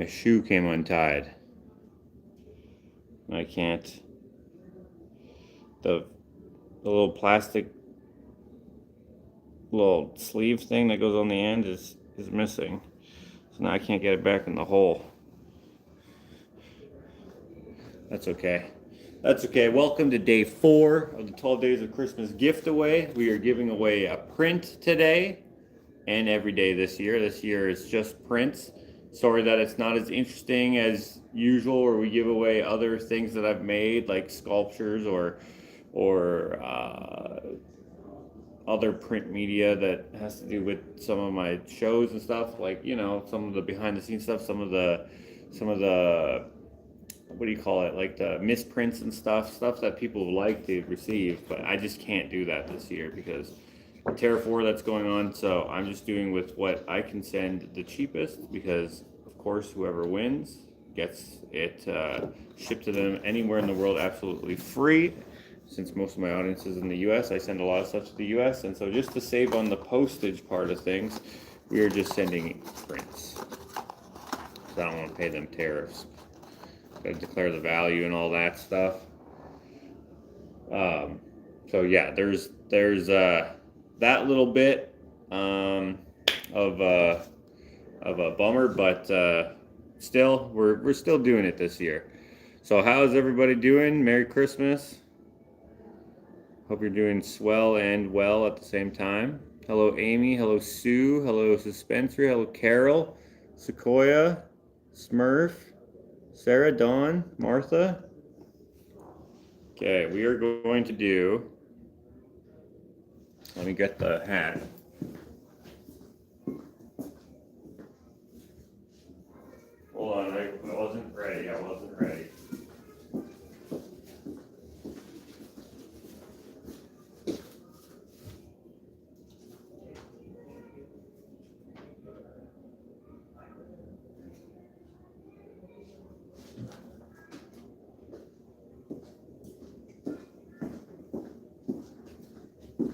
My shoe came untied. I can't. The little plastic little sleeve thing that goes on the end is missing. So now I can't get it back in the hole. That's okay. That's okay. Welcome to day 4 of the 12 Days of Christmas gift away. We are giving away a print today and every day this year. This year is just prints. Sorry that it's not as interesting as usual, where we give away other things that I've made, like sculptures or other print media that has to do with some of my shows and stuff, like, you know, some of the behind the scenes stuff, some of the what do you call it, like the misprints and stuff that people would like to receive. But I just can't do that this year because Terra 4 that's going on. So I'm just doing with what I can send the cheapest, because of course whoever wins gets it shipped to them anywhere in the world absolutely free. Since most of my audience is in the US, I send a lot of stuff to the US, and so just to save on the postage part of things, we are just sending prints. So I don't want to pay them tariffs. Got to declare the value and all that stuff. So yeah, there's that little bit of a bummer, but still we're still doing it this year. So how's everybody doing? Merry Christmas. Hope you're doing swell and well at the same time. Hello, Amy. Hello, Sue. Hello, Suspensory. Hello, Carol, Sequoia, Smurf, Sarah, Dawn, Martha. Okay, we are going to do. Let me get the hat. Hold on, I wasn't ready.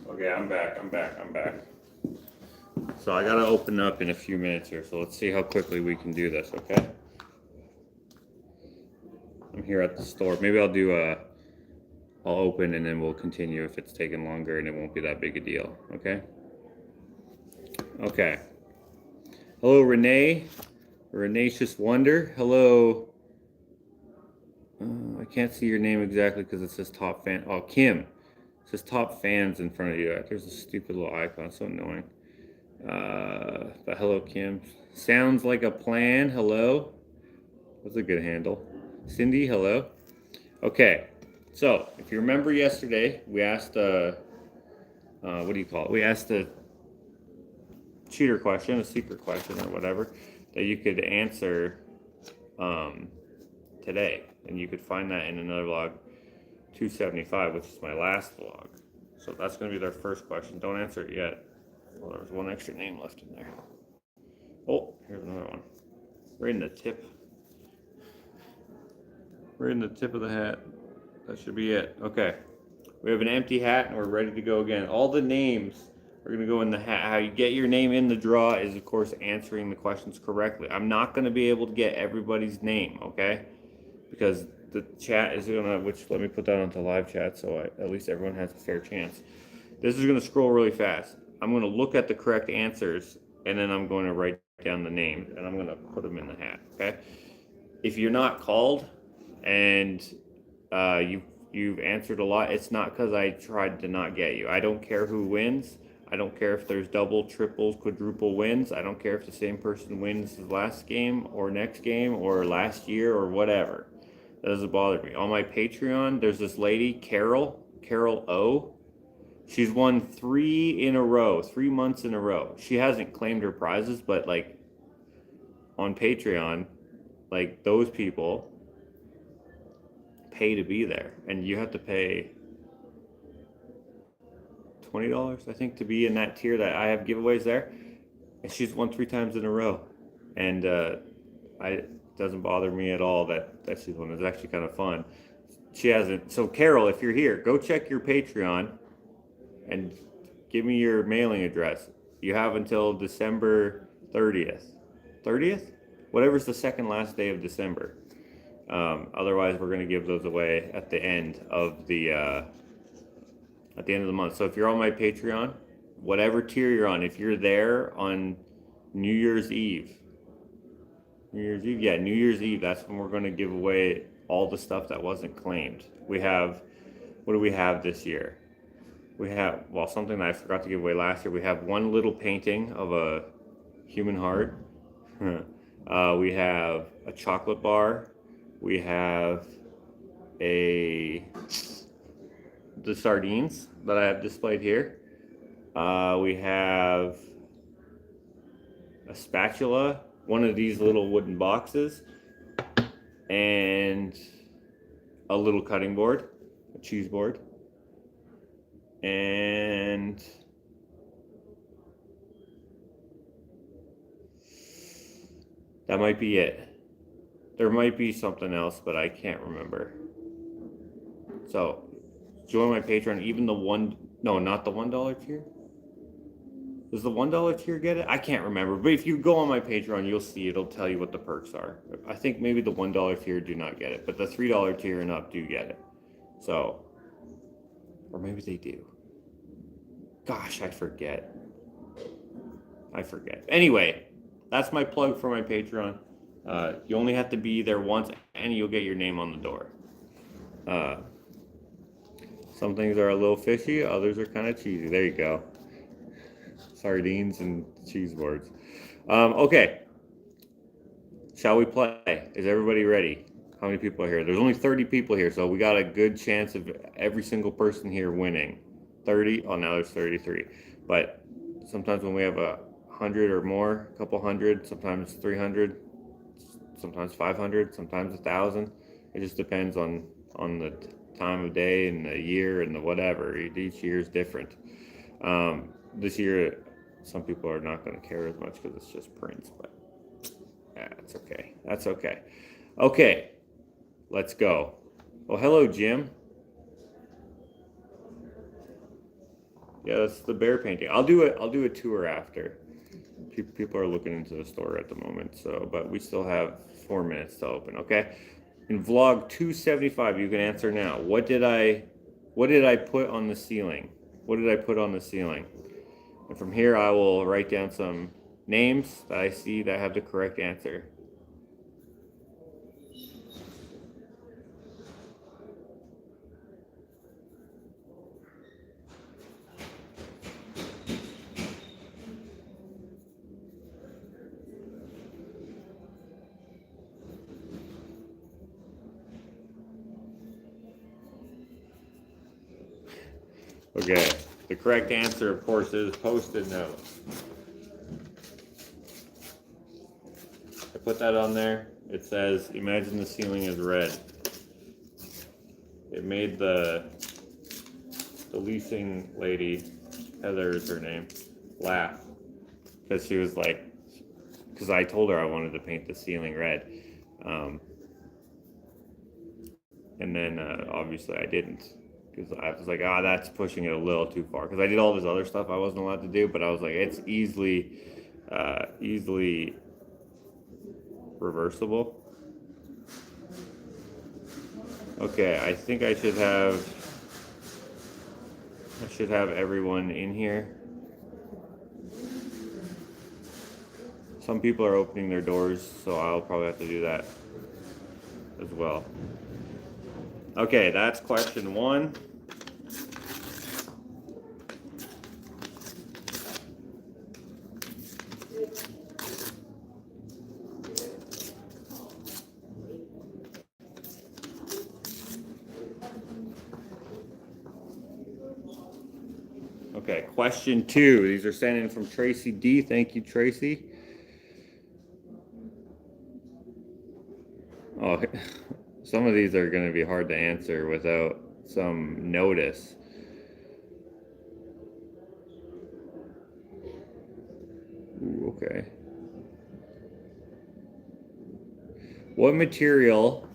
Okay, I'm back. So I gotta open up in a few minutes here, so let's see how quickly we can do this, okay? I'm here at the store. Maybe I'll open and then we'll continue if it's taking longer, and it won't be that big a deal, okay? Okay. Hello, Renee. Renacious Wonder. Hello. I can't see your name exactly because it says top fan. Oh, Kim. It says top fans in front of you. There's a stupid little icon. So annoying. But hello, Kim. Sounds like a plan. Hello. That's a good handle. Cindy, hello. Okay. So if you remember yesterday, we asked what do you call it? We asked a cheater question, a secret question or whatever, that you could answer today. And you could find that in another vlog, 275, which is my last vlog. So that's going to be their first question. Don't answer it yet. Well, there's one extra name left in there. Oh, here's another one. Right in the tip. Right in the tip of the hat. That should be it. Okay. We have an empty hat and we're ready to go again. All the names are going to go in the hat. How you get your name in the draw is, of course, answering the questions correctly. I'm not going to be able to get everybody's name, okay? Because the chat is going to, which let me put that onto live chat so at least everyone has a fair chance. This is going to scroll really fast. I'm going to look at the correct answers, and then I'm going to write down the names, and I'm going to put them in the hat, okay? If you're not called and you've answered a lot, it's not because I tried to not get you. I don't care who wins. I don't care if there's double, triples, quadruple wins. I don't care if the same person wins the last game or next game or last year or whatever. That doesn't bother me. On my Patreon, there's this lady, Carol O. She's won 3 months in a row. She hasn't claimed her prizes, but like on Patreon, like those people pay to be there, and you have to pay $20, I think, to be in that tier that I have giveaways there. And she's won 3 times in a row, and it doesn't bother me at all that she's won. It's actually kind of fun. She hasn't. So Carol, if you're here, go check your Patreon and give me your mailing address. You have until December 30th. 30th? whatever's the second last day of December. Otherwise, we're going to give those away at the end of the month. So if you're on my Patreon, whatever tier you're on, if you're there on New Year's Eve, New Year's Eve, that's when we're going to give away all the stuff that wasn't claimed. We have, what do we have this year? We have, well, something that I forgot to give away last year. We have one little painting of a human heart. We have a chocolate bar. We have the sardines that I have displayed here. We have a spatula, one of these little wooden boxes, and a little cutting board, a cheese board, and that might be it. There might be something else, but I can't remember. So join my Patreon, even the not the $1 tier. Does the $1 tier get it? I can't remember, but if you go on my Patreon, you'll see it'll tell you what the perks are. I think maybe the $1 tier do not get it, but the $3 tier and up do get it. So, or maybe they do. Gosh, I forget. Anyway, that's my plug for my Patreon. You only have to be there once, and you'll get your name on the door. Some things are a little fishy, others are kind of cheesy. There you go. Sardines and cheese boards. Okay. Shall we play? Is everybody ready? How many people are here? There's only 30 people here, so we got a good chance of every single person here winning. 30? Oh, now there's 33. But sometimes when we have 100 or more, a couple hundred, sometimes 300, sometimes 500, sometimes 1,000. It just depends on the time of day and the year and the whatever. Each year is different. This year, some people are not going to care as much because it's just prints, but yeah, it's okay. That's okay. Okay, let's go. Oh, hello, Jim. Yeah, that's the bear painting. I'll do a tour after. People are looking into the store at the moment, so but we still have 4 minutes to open. Okay, in vlog 275, you can answer now. What did I put on the ceiling? What did I put on the ceiling? And from here, I will write down some names that I see that have the correct answer. Okay, the correct answer, of course, is Post-it notes. I put that on there. It says, imagine the ceiling is red. It made the leasing lady, Heather is her name, laugh. Because she was like, because I told her I wanted to paint the ceiling red. And then obviously I didn't. Because I was like, that's pushing it a little too far. Because I did all this other stuff I wasn't allowed to do, but I was like, it's easily reversible. Okay, I think I should have everyone in here. Some people are opening their doors, so I'll probably have to do that as well. Okay, that's question 1. Okay, question 2. These are sent in from Tracy D. Thank you, Tracy. Oh, some of these are going to be hard to answer without some notice. Ooh, okay. What material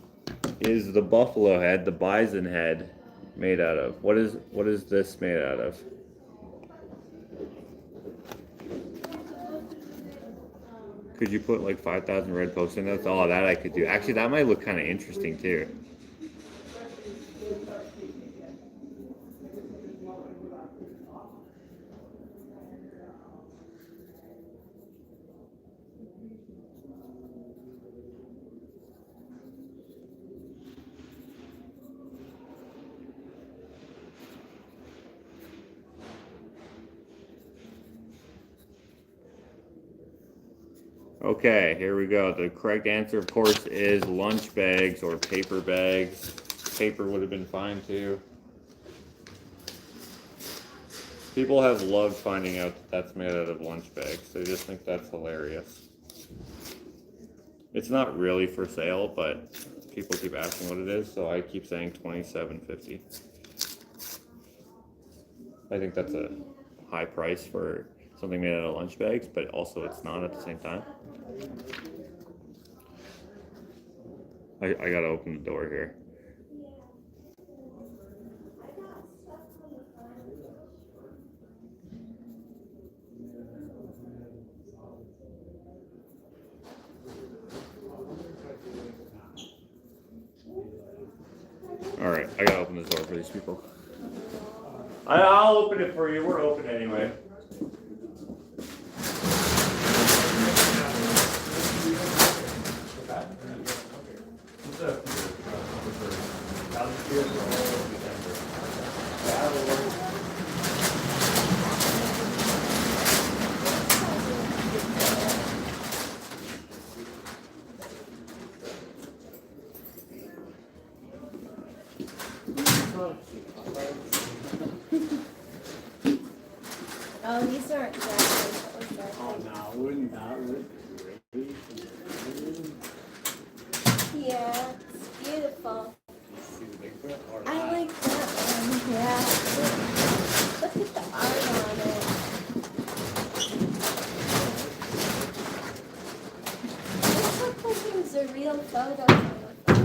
is the buffalo head, the bison head, made out of? What is this made out of? Could you put like 5,000 red post-it notes? Oh, that I could do. Actually, that might look kind of interesting too. Okay, here we go. The correct answer, of course, is lunch bags or paper bags. Paper would have been fine too. People have loved finding out that that's made out of lunch bags. They just think that's hilarious. It's not really for sale, but people keep asking what it is, so I keep saying $27.50. I think that's a high price for something made out of lunch bags, but also it's not at the same time. I gotta open the door here. Alright, I gotta open this door for these people. I'll open it for you. We're open anyway. Oh, these aren't jackets. Oh, no, wouldn't that look great? Yeah, it's beautiful. See the Bigfoot or I not? like that one. Yeah. Look at the art on it. This looks like it was a real photo from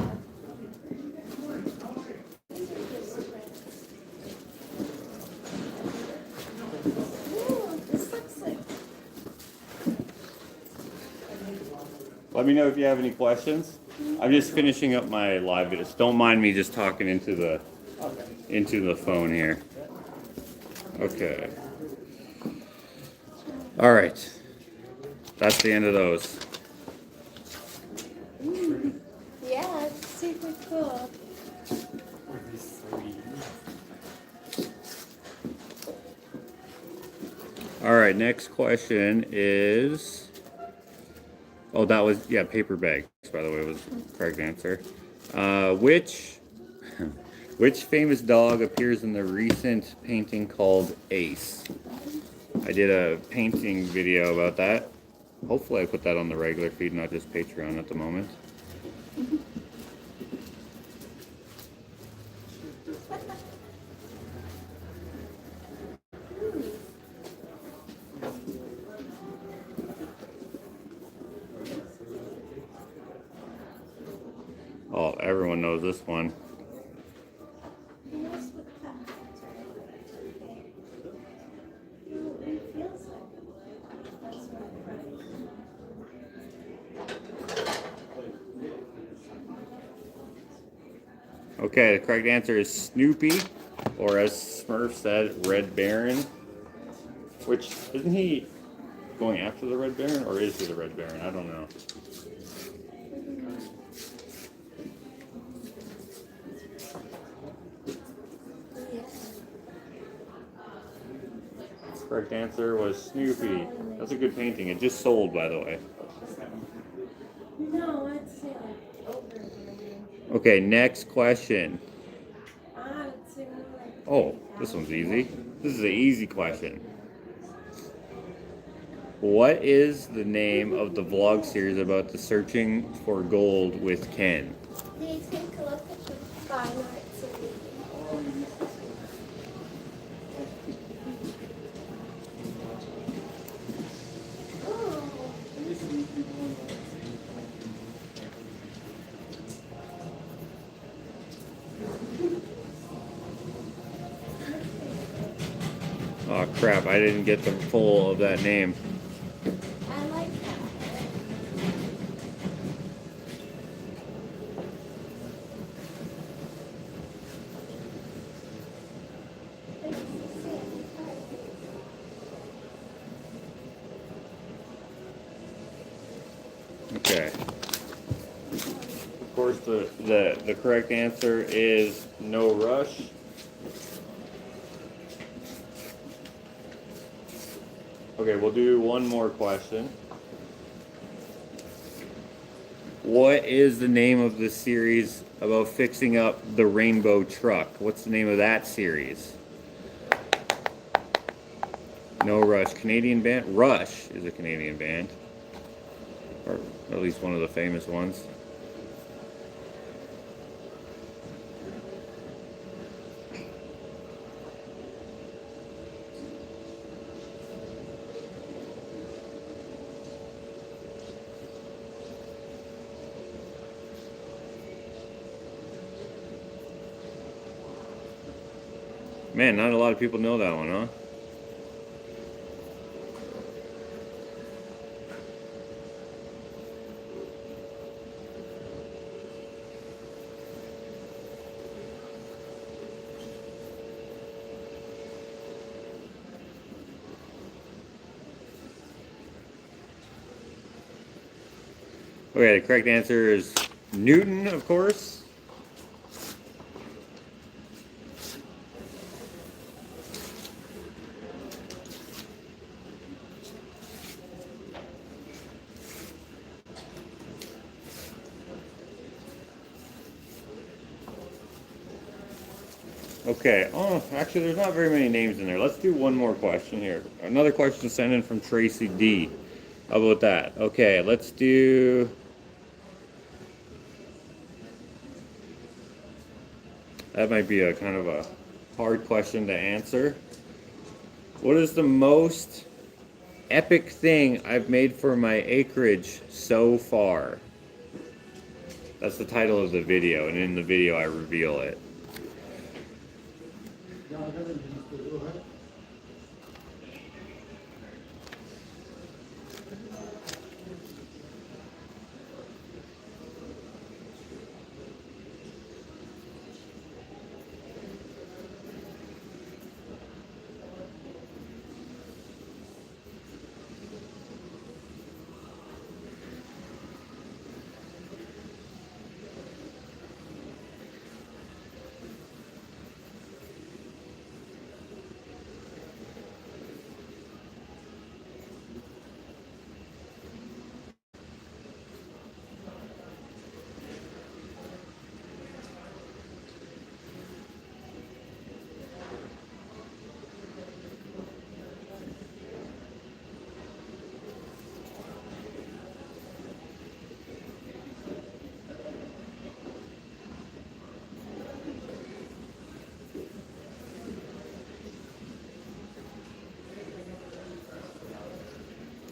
a phone. These are just prints. Ooh, this looks like. Let me know if you have any questions. I'm just finishing up my live videos. Don't mind me just talking into the phone here. Okay. All right. That's the end of those. Yeah, it's super cool. All right, next question is, oh, that was, yeah, paper bags, by the way, was the correct answer. Which famous dog appears in the recent painting called Ace? I did a painting video about that. Hopefully I put that on the regular feed, not just Patreon at the moment. Oh, everyone knows this one. Okay, the correct answer is Snoopy, or as Smurf said, Red Baron. Which, isn't he going after the Red Baron, or is he the Red Baron? I don't know. Correct answer was Snoopy. That's a good painting. It just sold, by the way. No, it's like over. Okay, next question. It's like. Oh, this one's easy. This is an easy question. What is the name of the vlog series about the searching for gold with Ken? They take a look at the fine arts of it. Oh crap, I didn't get the full of that name. I like that. course, the correct answer is No Rush. Okay, we'll do one more question. What is the name of the series about fixing up the rainbow truck? What's the name of that series? No Rush. Canadian band? Rush is a Canadian band. Or at least one of the famous ones. Man, not a lot of people know that one, huh? Okay, the correct answer is Newton, of course. Okay, oh, actually there's not very many names in there. Let's do one more question here. Another question sent in from Tracy D. How about that? Okay, let's do... That might be a kind of a hard question to answer. What is the most epic thing I've made for my acreage so far? That's the title of the video, and in the video I reveal it.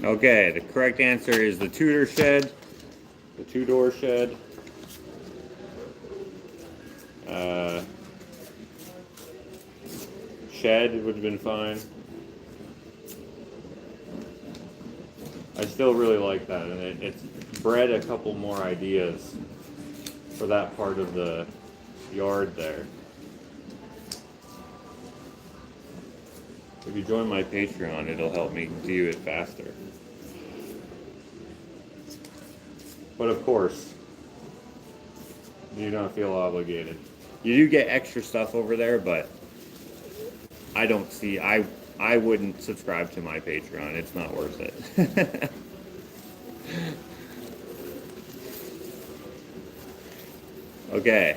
Okay, the correct answer is the Tudor shed, the two-door shed. Shed would have been fine. I still really like that, and it's bred a couple more ideas for that part of the yard there. If you join my Patreon, it'll help me do it faster. But of course, you don't feel obligated. You do get extra stuff over there, but I don't see, I wouldn't subscribe to my Patreon. It's not worth it. Okay.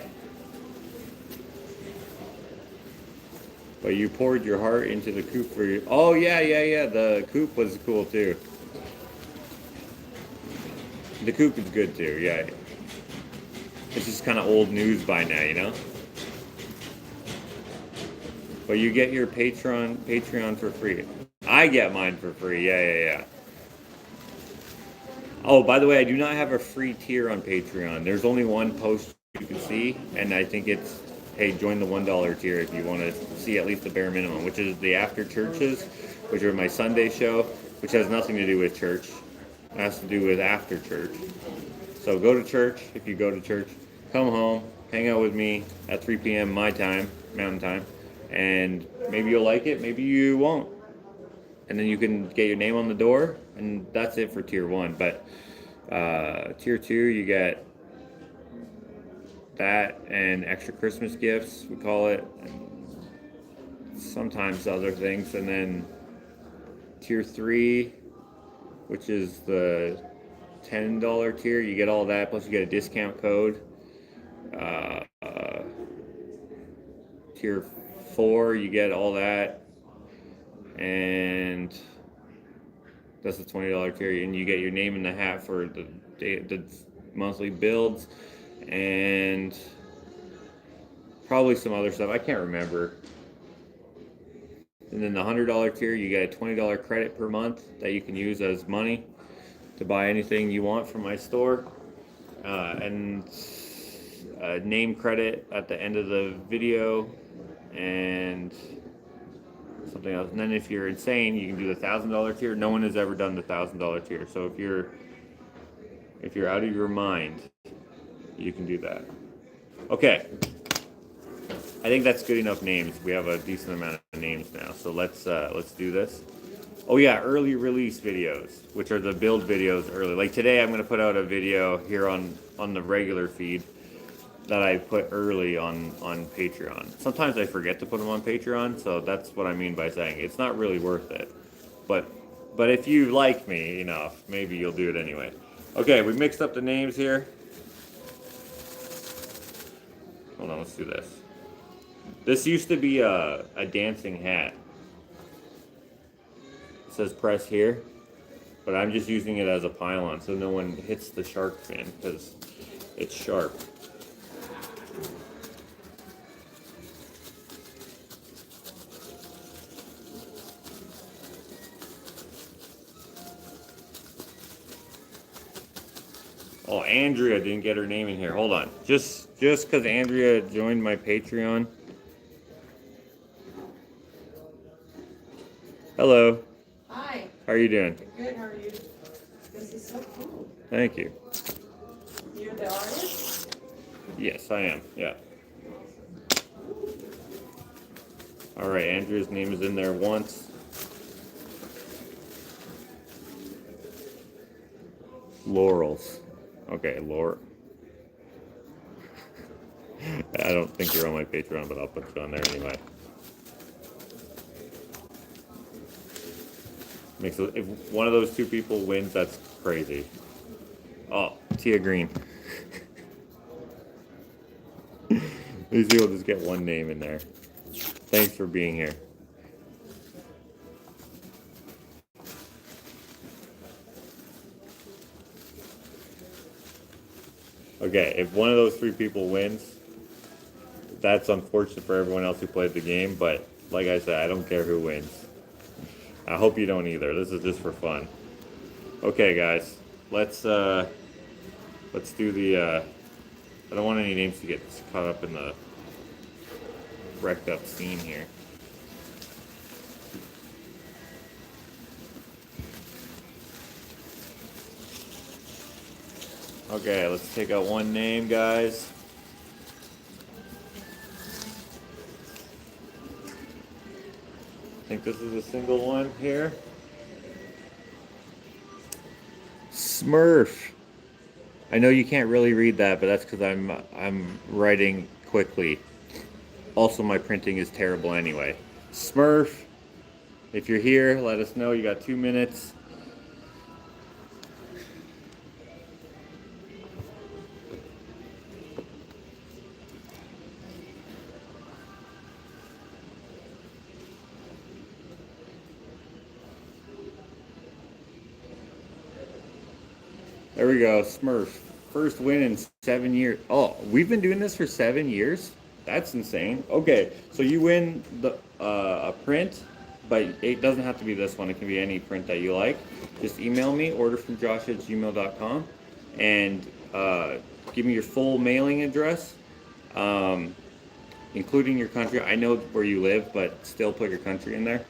But you poured your heart into the coop for your... Oh, yeah. The coop was cool, too. The coop is good, too, yeah. It's just kind of old news by now, you know? But you get your Patreon for free. I get mine for free, yeah. Oh, by the way, I do not have a free tier on Patreon. There's only one post you can see, and I think it's... Hey, join the $1 tier if you want to see at least the bare minimum, which is the after churches, which are my Sunday show, which has nothing to do with church. It has to do with after church. So go to church if you go to church. Come home, hang out with me at 3 p.m. my time, Mountain Time, and maybe you'll like it, maybe you won't. And then you can get your name on the door, and that's it for tier 1. But tier 2, you get that and extra Christmas gifts, we call it, and sometimes other things. And then tier 3, which is the $10 tier, you get all that, plus you get a discount code. Tier 4, you get all that, and that's the $20 tier, and you get your name in the hat for the monthly builds, and probably some other stuff I can't remember. And then the $100 tier, you get a $20 credit per month that you can use as money to buy anything you want from my store, and a name credit at the end of the video, and something else. And then if you're insane, you can do the $1,000 tier. No one has ever done the $1,000 tier, so if you're out of your mind, you can do that. Okay, I think that's good enough names. We have a decent amount of names now, so let's do this. Oh yeah, early release videos, which are the build videos early. Like today, I'm gonna put out a video here on the regular feed that I put early on Patreon. Sometimes I forget to put them on Patreon, so that's what I mean by saying it's not really worth it. But if you like me enough, maybe you'll do it anyway. Okay, we mixed up the names here. Hold on, let's do this. This used to be a dancing hat. It says press here, but I'm just using it as a pylon so no one hits the shark fin because it's sharp. Oh, Andrea didn't get her name in here. Hold on. Just because Andrea joined my Patreon. Hello. Hi. How are you doing? Good, how are you? This is so cool. Thank you. You're the artist? Yes, I am. Yeah. All right, Andrea's name is in there once. Laurels. Okay, Laura. I don't think you're on my Patreon, but I'll put you on there anyway. If one of those two people wins, that's crazy. Oh, Tia Green. At least you'll just get one name in there. Thanks for being here. Okay, if one of those three people wins, that's unfortunate for everyone else who played the game, but like I said, I don't care who wins. I hope you don't either. This is just for fun. Okay, guys, let's do the, I don't want any names to get caught up in the wrecked up scene here. Okay, let's take out one name, guys. I think this is a single one here. Smurf. I know you can't really read that, but that's because I'm writing quickly. Also, my printing is terrible anyway. Smurf, if you're here, let us know. You got 2 minutes. There we go, Smurf. First win in 7 years. Oh, we've been doing this for 7 years? That's insane. Okay, so you win the a print, but it doesn't have to be this one. It can be any print that you like. Just email me, orderfromjosh@gmail.com, and give me your full mailing address, including your country. I know where you live, but still put your country in there.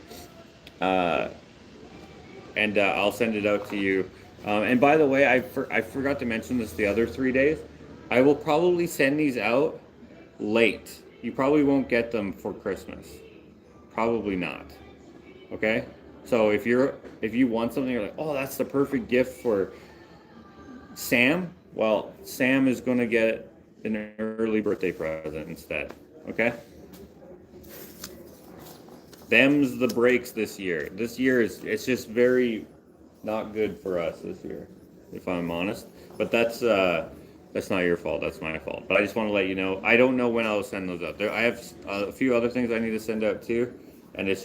And I'll send it out to you. And by the way, I forgot to mention this the other 3 days. I will probably send these out late. You probably won't get them for Christmas. Probably not. Okay? So if you want something, you're like, oh, that's the perfect gift for Sam. Well, Sam is gonna get an early birthday present instead. Okay? Them's the breaks this year. This year it's just very not good for us this year, if I'm honest. But that's not your fault. That's my fault. But I just want to let you know. I don't know when I'll send those out. I have a few other things I need to send out too, and it's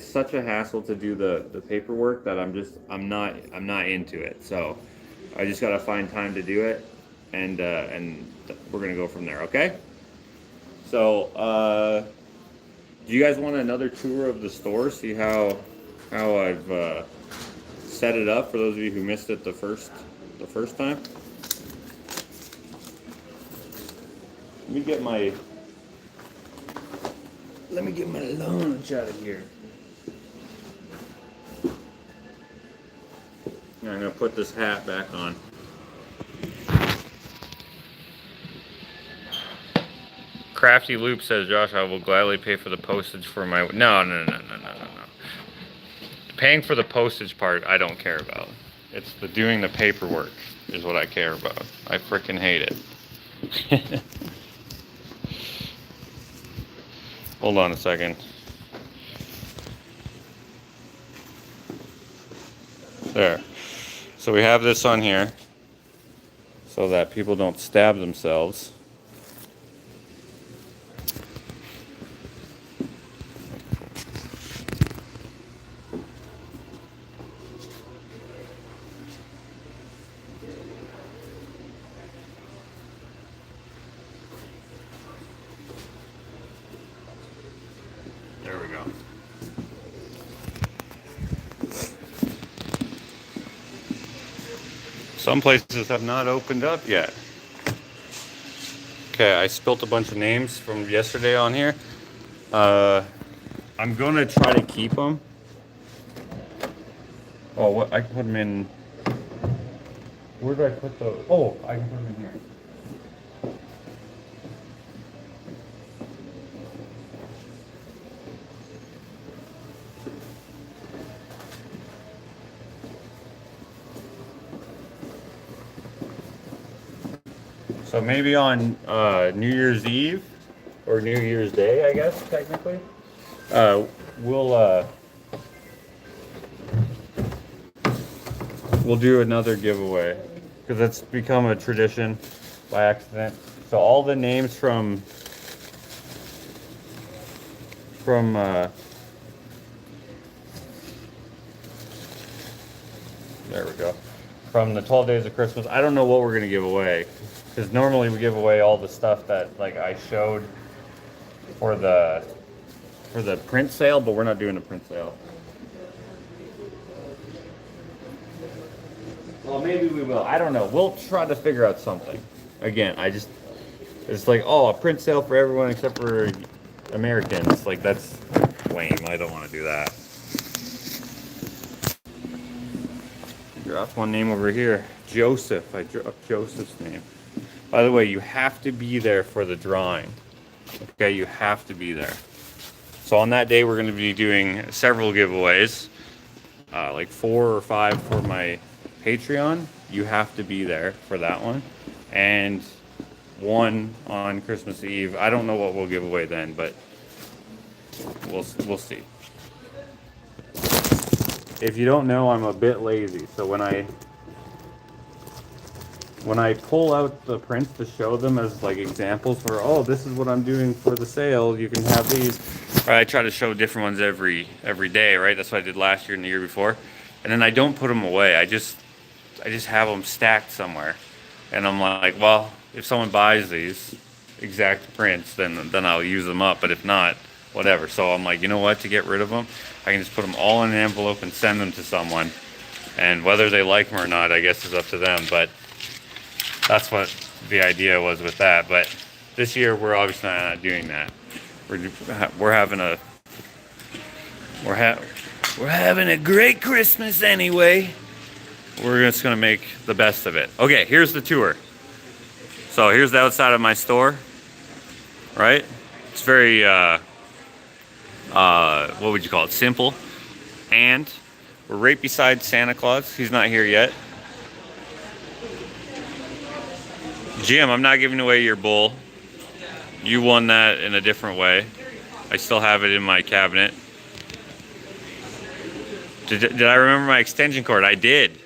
such a hassle to do the paperwork that I'm not into it. So I just gotta find time to do it, and we're gonna go from there. Okay? So do you guys want another tour of the store? See how I've set it up for those of you who missed it the first time. Let me get my lunch out of here. I'm gonna put this hat back on. Crafty Loop says, Josh, I will gladly pay for the postage for my... No. Paying for the postage part, I don't care about. It's the doing the paperwork is what I care about. I frickin' hate it. Hold on a second. There. So we have this on here so that people don't stab themselves. There we go. Some places have not opened up yet. Okay, I spilt a bunch of names from yesterday on here. I'm gonna try to keep them. Oh, what? I can put them in. Where do I put those? Oh, I can put them in here. So maybe on New Year's Eve or New Year's Day, I guess technically, we'll do another giveaway because it's become a tradition by accident. So all the names from there we go. From the 12 Days of Christmas. I don't know what we're gonna give away because normally we give away all the stuff that like I showed for the print sale, but we're not doing a print sale. Well, maybe we will. I don't know. We'll try to figure out something. Again, it's like, oh, a print sale for everyone except for Americans. Like, that's lame. I don't want to do that. Dropped one name over here. Joseph. I dropped Joseph's name. By the way, you have to be there for the drawing. Okay, you have to be there. So on that day, we're going to be doing several giveaways. Like 4 or 5 for my Patreon. You have to be there for that one. And one on Christmas Eve. I don't know what we'll give away then, but we'll see. If you don't know, I'm a bit lazy. So when I pull out the prints to show them as like examples for, oh, this is what I'm doing for the sale, you can have these. Right, I try to show different ones every day, right? That's what I did last year and the year before. And then I don't put them away. I just have them stacked somewhere. And I'm like, well, if someone buys these exact prints, then I'll use them up. But if not, whatever. So I'm like, you know what? To get rid of them, I can just put them all in an envelope and send them to someone. And whether they like them or not, I guess is up to them. But that's what the idea was with that. But this year, we're obviously not doing that. We're having a great Christmas anyway. We're just gonna make the best of it. Okay, here's the tour. So here's the outside of my store, right? It's very, what would you call it? Simple. And we're right beside Santa Claus. He's not here yet. Jim, I'm not giving away your bowl. You won that in a different way. I still have it in my cabinet. Did I remember my extension cord? I did.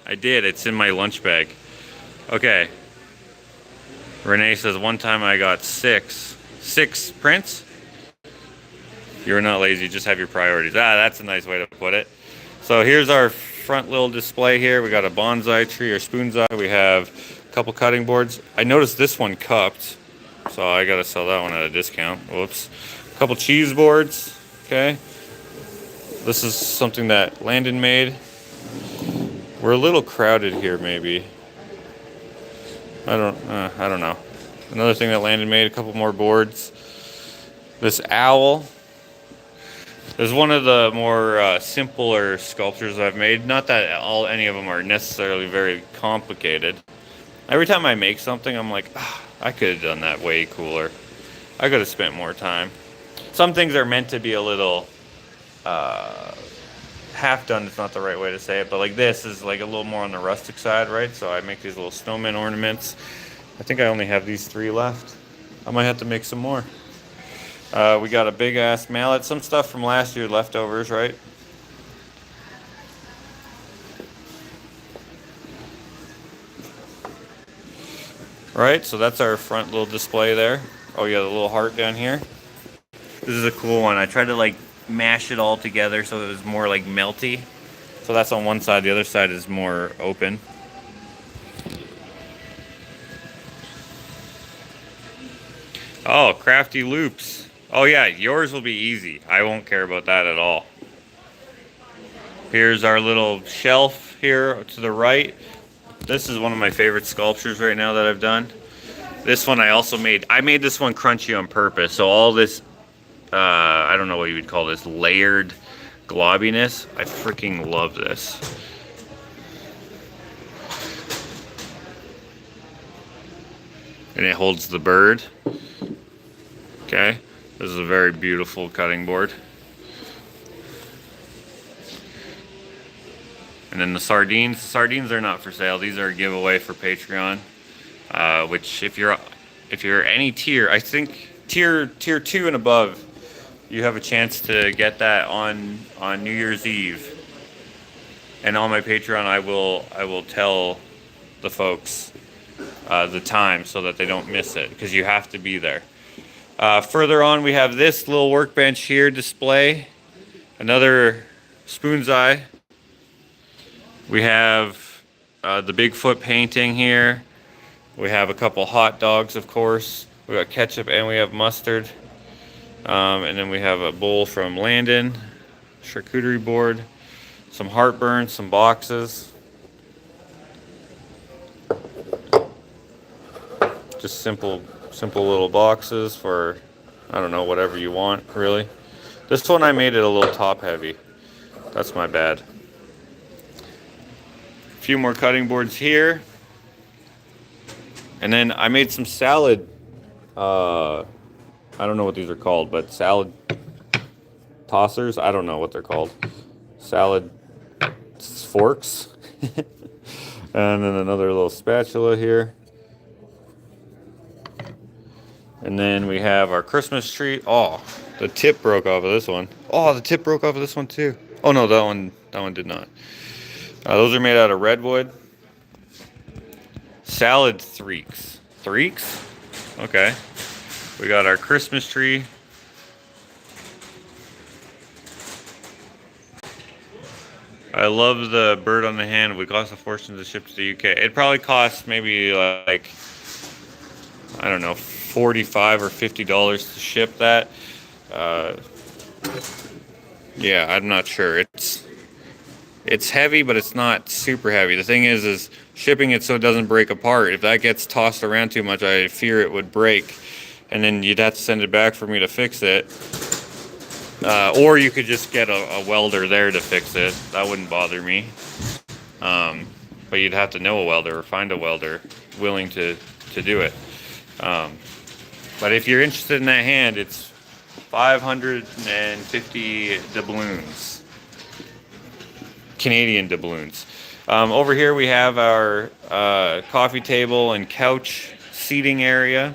I did. It's in my lunch bag. Okay. Renee says one time I got six prints. You're not lazy, just have your priorities. Ah, that's a nice way to put it. So here's our front little display here. We got a bonsai tree or spoonsai. We have a couple cutting boards. I noticed this one cupped, so I gotta sell that one at a discount. Whoops. A couple cheese boards. Okay. This is something that Landon made. We're a little crowded here, maybe. I don't know. Another thing that Landon made, a couple more boards. This owl. This is one of the more simpler sculptures I've made. Not that any of them are necessarily very complicated. Every time I make something, I'm like, I could have done that way cooler. I could have spent more time. Some things are meant to be a little half done. It's not the right way to say it, but like this is like a little more on the rustic side, right? So I make these little snowman ornaments. I think I only have these 3 left. I might have to make some more. We got a big ass mallet. Some stuff from last year, leftovers, right? Right, so that's our front little display there. Oh yeah, the little heart down here. This is a cool one. I tried to like mash it all together so it was more like melty. So that's on one side, the other side is more open. Oh, crafty loops. Oh yeah, yours will be easy. I won't care about that at all. Here's our little shelf here to the right. This is one of my favorite sculptures right now that I've done. This one I also made. I made this one crunchy on purpose. So all this, I don't know what you would call this, layered globbiness. I freaking love this. And it holds the bird. Okay. This is a very beautiful cutting board. And then the sardines. Sardines are not for sale. These are a giveaway for Patreon. Which if you're any tier, I think tier 2 and above, you have a chance to get that on New Year's Eve. And on my Patreon, I will tell the folks the time so that they don't miss it, because you have to be there. Further on, we have this little workbench here display. Another spoonsai. We have the Bigfoot painting here. We have a couple hot dogs, of course. We got ketchup and we have mustard. And then we have a bowl from Landon, charcuterie board, some heartburn, some boxes. Just simple little boxes for, I don't know, whatever you want, really. This one I made it a little top heavy. That's my bad. A few more cutting boards here. And then I made some salad, I don't know what these are called, but salad tossers. I don't know what they're called. Salad forks. And then another little spatula here. And then we have our Christmas tree. Oh, the tip broke off of this one. Oh, the tip broke off of this one too. Oh no, that one did not. Those are made out of redwood. Salad threeks. Threeks? Okay. We got our Christmas tree. I love the bird on the hand. We cost a fortune to ship to the UK. It probably costs maybe like, I don't know, $45 or $50 to ship that. Yeah, I'm not sure. It's heavy, but it's not super heavy. The thing is shipping it so it doesn't break apart. If that gets tossed around too much, I fear it would break, and then you'd have to send it back for me to fix it. Or you could just get a welder there to fix it. That wouldn't bother me. But you'd have to know a welder or find a welder willing to do it. But if you're interested in that hand, it's 550 doubloons. Canadian doubloons. Over here we have our coffee table and couch seating area.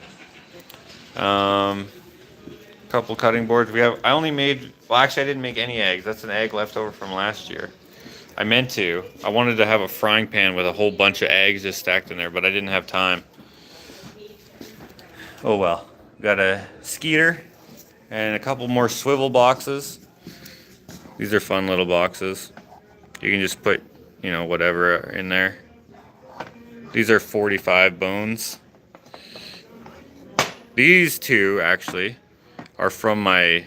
Couple cutting boards. I only made, well, actually I didn't make any eggs. That's an egg left over from last year. I meant to. I wanted to have a frying pan with a whole bunch of eggs just stacked in there, but I didn't have time. Oh well. Got a skeeter and a couple more swivel boxes. These are fun little boxes. You can just put, you know, whatever in there. These are 45 bones. These two actually are from my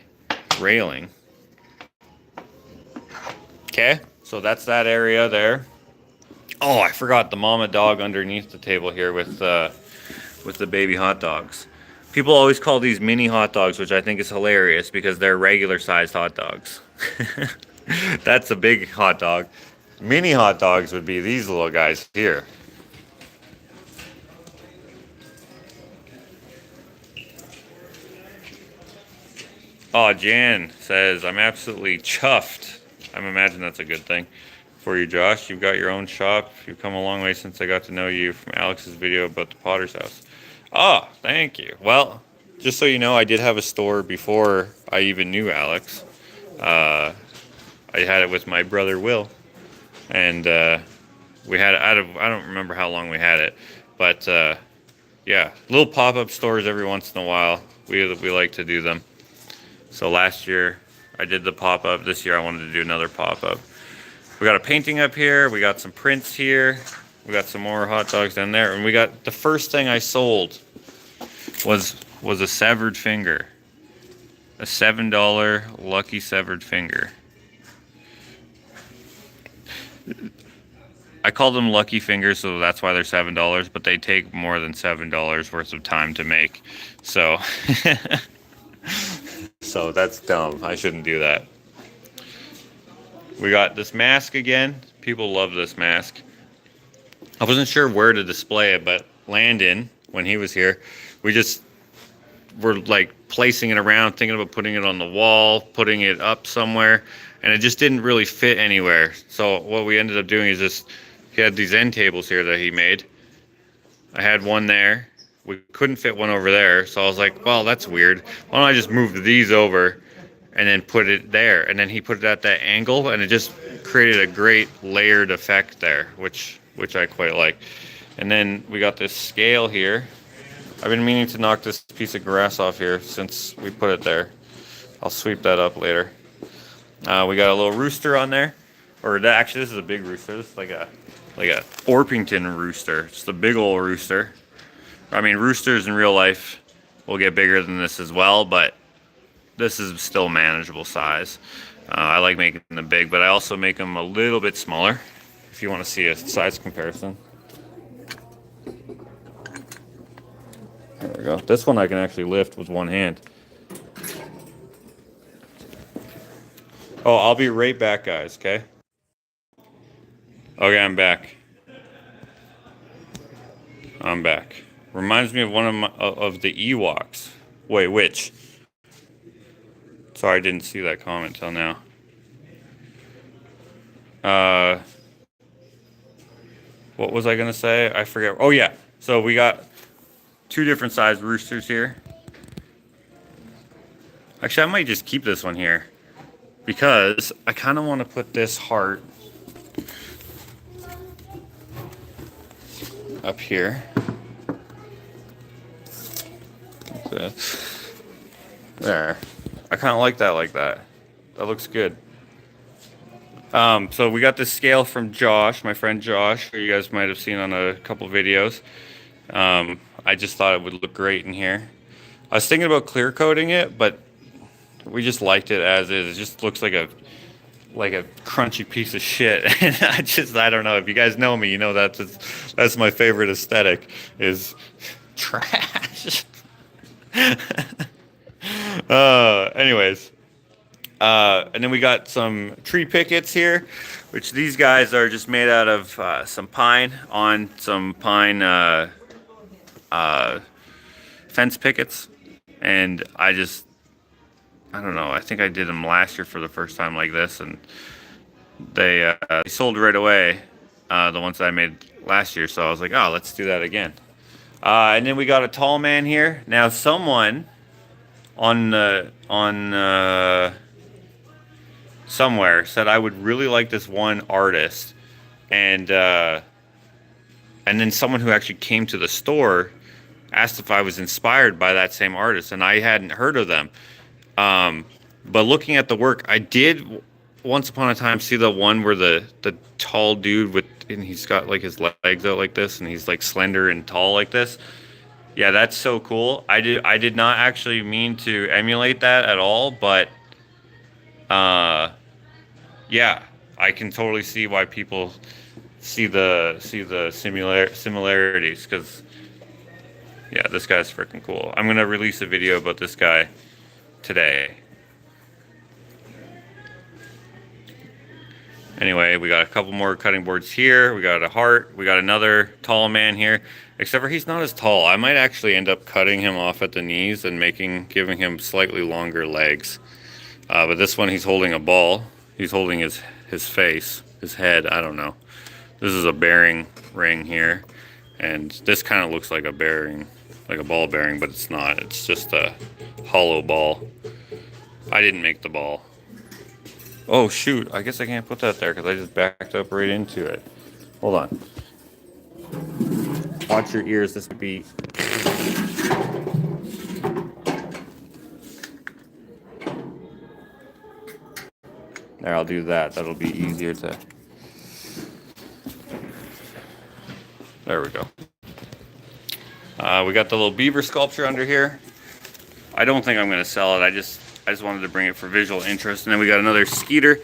railing. Okay, so that's that area there. Oh, I forgot the mama dog underneath the table here with the baby hot dogs. People always call these mini hot dogs, which I think is hilarious because they're regular sized hot dogs. That's a big hot dog. Mini hot dogs would be these little guys here. Oh, Jan says, I'm absolutely chuffed. I imagine that's a good thing for you, Josh. You've got your own shop. You've come a long way since I got to know you from Alex's video about the Potter's house. Oh, thank you. Well, just so you know, I did have a store before I even knew Alex. I had it with my brother Will, and we had it I don't remember how long we had it, but yeah, little pop-up stores every once in a while. We like to do them. So last year I did the pop-up. This year I wanted to do another pop-up. We got a painting up here. We got some prints here. We got some more hot dogs down there. And we got the first thing I sold was a severed finger. A $7 lucky severed finger. I call them lucky fingers, so that's why they're $7, but they take more than $7 worth of time to make. So so that's dumb. I shouldn't do that. We got this mask again. People love this mask. I wasn't sure where to display it, but Landon, when he was here, we just were like placing it around, thinking about putting it on the wall, putting it up somewhere, and it just didn't really fit anywhere. So what we ended up doing is just, he had these end tables here that he made. I had one there. We couldn't fit one over there, so I was like, well, that's weird. Why don't I just move these over and then put it there? And then he put it at that angle, and it just created a great layered effect there, which I quite like. And then we got this scale here. I've been meaning to knock this piece of grass off here since we put it there. I'll sweep that up later. We got a little rooster on there, actually this is a big rooster. This is like a Orpington rooster. It's the big old rooster. I mean, roosters in real life will get bigger than this as well, but this is still manageable size. I like making them big, but I also make them a little bit smaller if you want to see a size comparison. There we go. This one I can actually lift with one hand. Oh, I'll be right back, guys, okay? Okay, I'm back. I'm back. Reminds me of one of the Ewoks. Wait, which? Sorry, I didn't see that comment till now. What was I gonna say? I forget. Oh yeah. So we got two different sized roosters here. Actually, I might just keep this one here because I kind of want to put this heart up here. There. I kind of like that. That looks good. So we got this scale from Josh, my friend Josh, who you guys might have seen on a couple videos. I just thought it would look great in here. I was thinking about clear coating it, but we just liked it as is. It just looks like a crunchy piece of shit. And I don't know. If you guys know me, you know that's my favorite aesthetic is trash. Anyways, and then we got some tree pickets here, which these guys are just made out of some pine on some pine fence pickets, and I don't know, I think I did them last year for the first time like this, and they sold right away, the ones that I made last year, so I was like, oh, let's do that again. And then we got a tall man here. Now someone on somewhere said I would really like this one artist, and then someone who actually came to the store asked if I was inspired by that same artist, and I hadn't heard of them. But looking at the work, I did once upon a time see the one where the tall dude and he's got like his legs out like this, and he's like slender and tall like this. Yeah, that's so cool. I did not actually mean to emulate that at all, but yeah, I can totally see why people see the similarities, because yeah, this guy's freaking cool. I'm gonna release a video about this guy today. Anyway, we got a couple more cutting boards here. We got a heart. We got another tall man here. Except for he's not as tall. I might actually end up cutting him off at the knees and giving him slightly longer legs. But this one, he's holding a ball. He's holding his face, his head. I don't know. This is a bearing ring here, and this kind of looks like a bearing, like a ball bearing, but it's not. It's just a hollow ball. I didn't make the ball. Oh shoot, I guess I can't put that there because I just backed up right into it. Hold on. Watch your ears, this would be... There, I'll do that. That'll be easier to... There we go. We got the little beaver sculpture under here. I don't think I'm going to sell it. I just wanted to bring it for visual interest. And then we got another skeeter.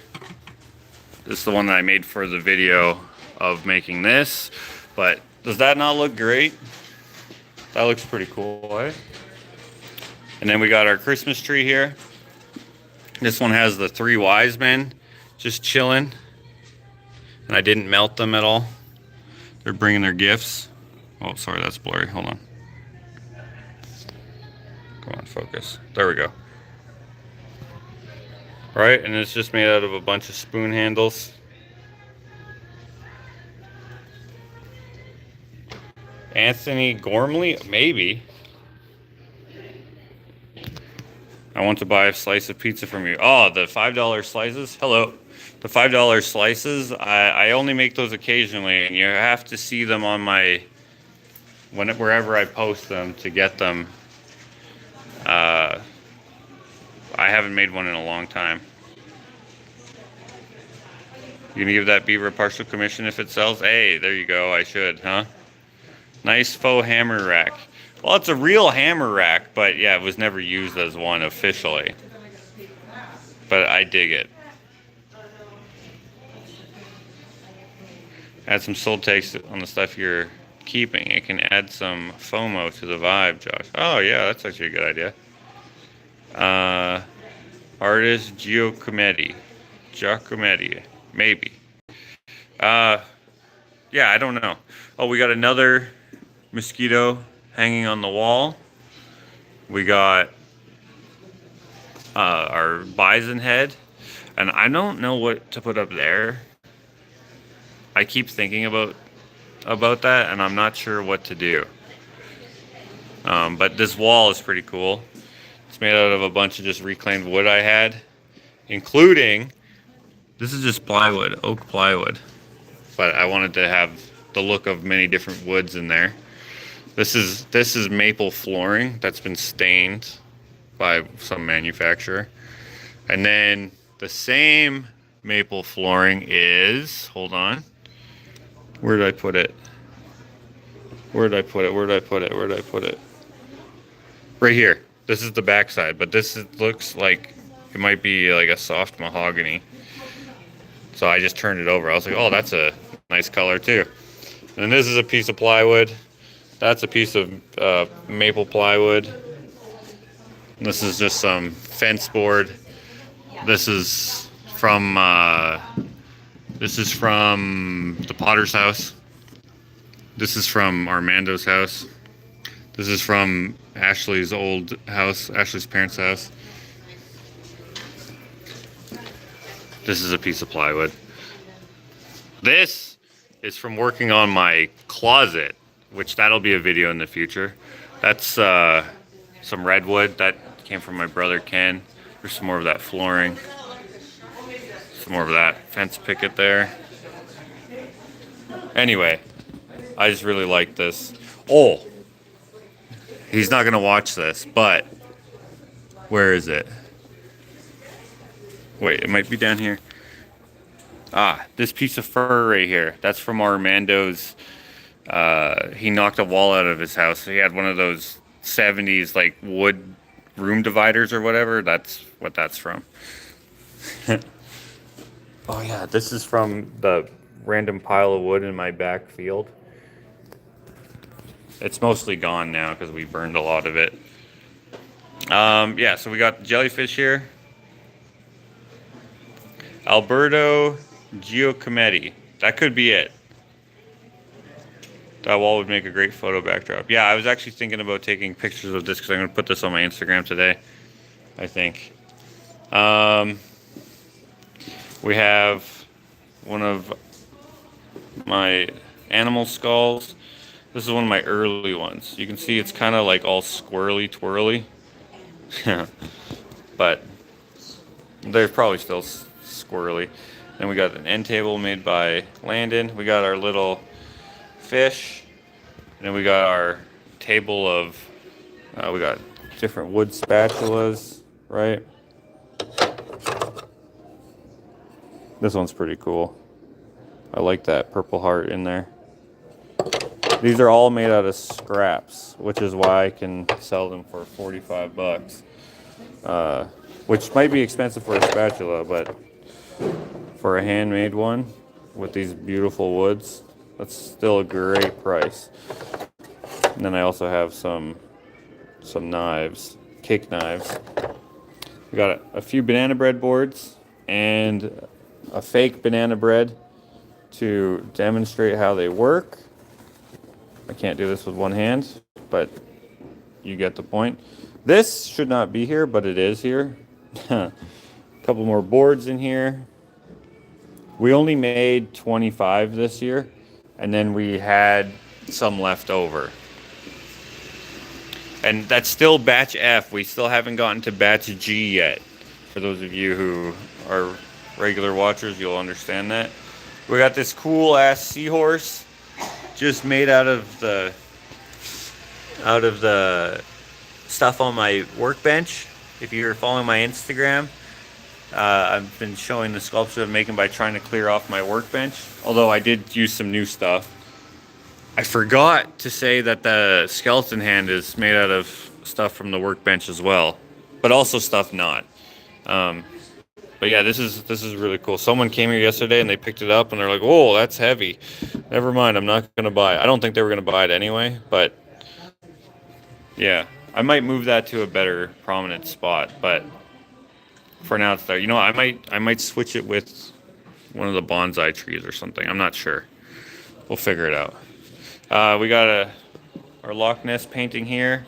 This is the one that I made for the video of making this. But does that not look great? That looks pretty cool, eh? And then we got our Christmas tree here. This one has the 3 wise men just chilling. And I didn't melt them at all. They're bringing their gifts. Oh, sorry, that's blurry. Hold on. Come on, focus. There we go. All right, and it's just made out of a bunch of spoon handles. Anthony Gormley? Maybe. I want to buy a slice of pizza from you. Oh, the $5 slices? Hello. The $5 slices, I only make those occasionally, and you have to see them on my, wherever I post them to get them. I haven't made one in a long time. You gonna give that beaver a partial commission if it sells? Hey, there you go, I should, huh? Nice faux hammer rack. Well, it's a real hammer rack, but yeah, it was never used as one officially. But I dig it. Add some soul takes on the stuff you're keeping. It can add some FOMO to the vibe, Josh. Oh yeah, that's actually a good idea. Artist Giacometti, maybe. Yeah, I don't know. Oh, we got another mosquito hanging on the wall. We got our bison head, and I don't know what to put up there. I keep thinking about that, and I'm not sure what to do. But this wall is pretty cool. It's made out of a bunch of just reclaimed wood I had, including, this is just plywood, oak plywood. But I wanted to have the look of many different woods in there. This is maple flooring that's been stained by some manufacturer. And then the same maple flooring is, hold on. Where did I put it? Right here. This is the backside, but looks like it might be like a soft mahogany. So I just turned it over. I was like, oh, that's a nice color too. And this is a piece of plywood. That's a piece of maple plywood. This is just some fence board. This is from the Potter's house. This is from Armando's house. This is from Ashley's old house, Ashley's parents' house. This is a piece of plywood. This is from working on my closet which that'll be a video in the future. That's some redwood that came from my brother Ken. There's some more of that flooring. Some more of that fence picket there. Anyway, I just really like this. Oh, he's not gonna watch this, but where is it? Wait, it might be down here. Ah, this piece of fur right here. That's from Armando's. He knocked a wall out of his house. He had one of those 70s like wood room dividers or whatever. That's what that's from. Oh yeah, this is from the random pile of wood in my back field. It's mostly gone now because we burned a lot of it. Yeah, so we got the jellyfish here. Alberto Giacometti. That could be it. That wall would make a great photo backdrop. Yeah, I was actually thinking about taking pictures of this because I'm going to put this on my Instagram today, I think. We have one of my animal skulls. This is one of my early ones. You can see it's kind of like all squirrely twirly. But they're probably still squirrely. Then we got an end table made by Landon. We got our little fish. And then we got our table of, we got different wood spatulas, right? This one's pretty cool. I like that purple heart in there. These are all made out of scraps, which is why I can sell them for 45 bucks. Which might be expensive for a spatula, but for a handmade one with these beautiful woods, that's still a great price. And then I also have some knives, cake knives. We got a few banana bread boards and a fake banana bread to demonstrate how they work. I can't do this with one hand, but you get the point. This should not be here, but it is here. A couple more boards in here. We only made 25 this year, and then we had some left over. And that's still batch F. We still haven't gotten to batch G yet. For those of you who are regular watchers, you'll understand that. We got this cool ass seahorse just made out of the stuff on my workbench. If you're following my Instagram, I've been showing the sculpture I'm making by trying to clear off my workbench. Although I did use some new stuff. I forgot to say that the skeleton hand is made out of stuff from the workbench as well, but also stuff not. But yeah, this is really cool. Someone came here yesterday and they picked it up and they're like, "Oh, that's heavy." Never mind, I'm not gonna buy it. I don't think they were gonna buy it anyway, but yeah, I might move that to a better prominent spot. But for now, it's there. You know, I might switch it with one of the bonsai trees or something. I'm not sure. We'll figure it out. We got our Loch Ness painting here,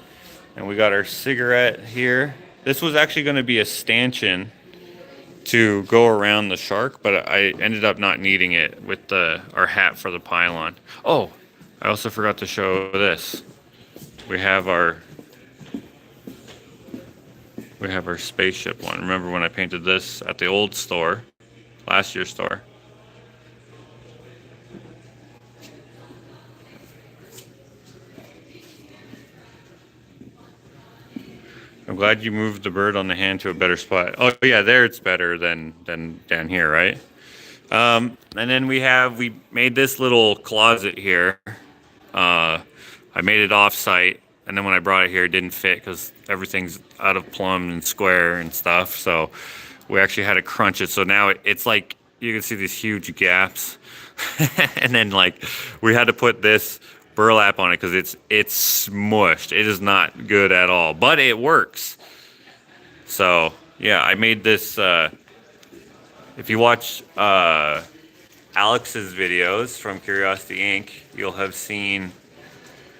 and we got our cigarette here. This was actually going to be a stanchion to go around the shark, but I ended up not needing it with our hat for the pylon. Oh, I also forgot to show this. We have our spaceship one. Remember when I painted this at the old store, last year's store? I'm glad you moved the bird on the hand to a better spot. Oh yeah, there it's better than down here, right? And then we made this little closet here. I made it off-site, and then when I brought it here, it didn't fit because everything's out of plumb and square and stuff. So we actually had to crunch it. So now it's like you can see these huge gaps, and then like we had to put this burlap on it because it's smushed. It is not good at all, but it works. So yeah, I made this. If you watch Alex's videos from Curiosity Inc., you'll have seen